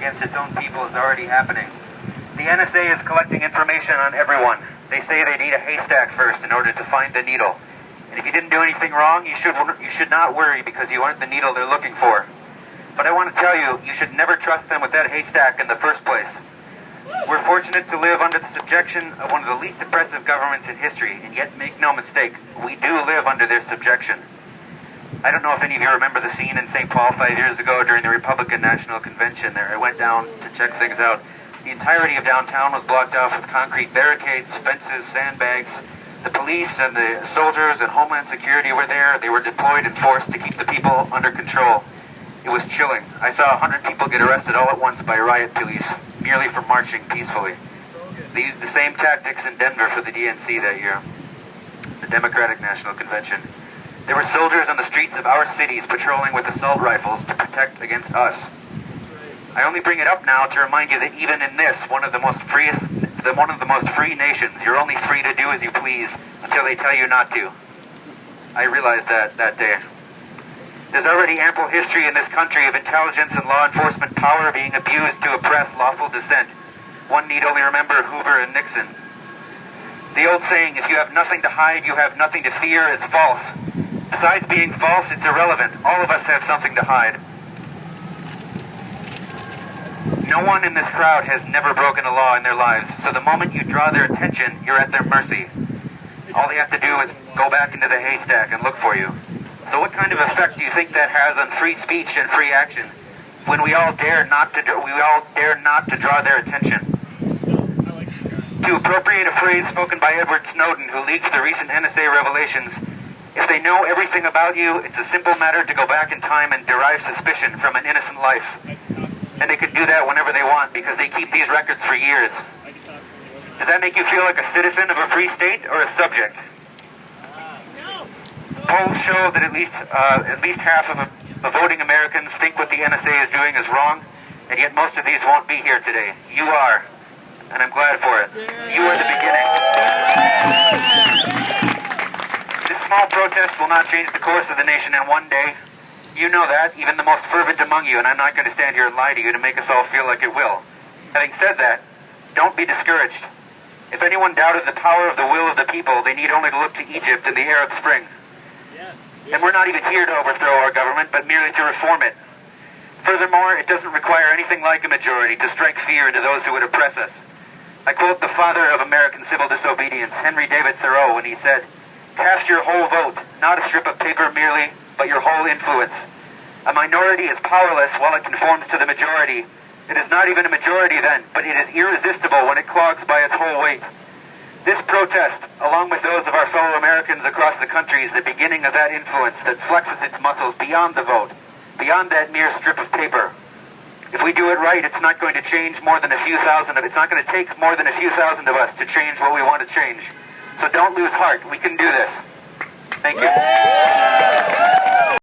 against its own people is already happening. The NSA is collecting information on everyone. They say they need a haystack first in order to find the needle. And if you didn't do anything wrong, you should not worry because you aren't the needle they're looking for. But I want to tell you, you should never trust them with that haystack in the first place. We're fortunate to live under the subjection of one of the least oppressive governments in history, and yet make no mistake, we do live under their subjection. I don't know if any of you remember the scene in St. Paul 5 years ago during the Republican National Convention there. I went down to check things out. The entirety of downtown was blocked off with concrete barricades, fences, sandbags. The police and the soldiers and Homeland Security were there. They were deployed and forced to keep the people under control. It was chilling. I saw 100 people get arrested all at once by riot police, merely for marching peacefully. They used the same tactics in Denver for the DNC that year, the Democratic National Convention. There were soldiers on the streets of our cities patrolling with assault rifles to protect against us. I only bring it up now to remind you that even in this, one of the most free nations, you're only free to do as you please until they tell you not to. I realized that day. There's already ample history in this country of intelligence and law enforcement power being abused to oppress lawful dissent. One need only remember Hoover and Nixon. The old saying, if you have nothing to hide, you have nothing to fear, is false. Besides being false, it's irrelevant. All of us have something to hide. No one in this crowd has never broken a law in their lives, so the moment you draw their attention, you're at their mercy. All they have to do is go back into the haystack and look for you. So what kind of effect do you think that has on free speech and free action when we all dare not to draw their attention? To appropriate a phrase spoken by Edward Snowden, who leaked the recent NSA revelations, if they know everything about you, it's a simple matter to go back in time and derive suspicion from an innocent life. And they can do that whenever they want because they keep these records for years. Does that make you feel like a citizen of a free state or a subject? Polls show that at least half of voting Americans think what the NSA is doing is wrong, and yet most of these won't be here today. You are, and I'm glad for it. You are the beginning. This small protest will not change the course of the nation in one day. You know that, even the most fervent among you, and I'm not going to stand here and lie to you to make us all feel like it will. Having said that, don't be discouraged. If anyone doubted the power of the will of the people, they need only to look to Egypt and the Arab Spring. And we're not even here to overthrow our government, but merely to reform it. Furthermore, it doesn't require anything like a majority to strike fear into those who would oppress us. I quote the father of American civil disobedience, Henry David Thoreau, when he said, "Cast your whole vote, not a strip of paper merely, but your whole influence. A minority is powerless while it conforms to the majority. It is not even a majority then, but it is irresistible when it clogs by its whole weight." This protest, along with those of our fellow Americans across the country, is the beginning of that influence that flexes its muscles beyond the vote, beyond that mere strip of paper. If we do it right, it's not going to change more than a few thousand it's not going to take more than a few thousand of us to change what we want to change. So don't lose heart. We can do this. Thank you.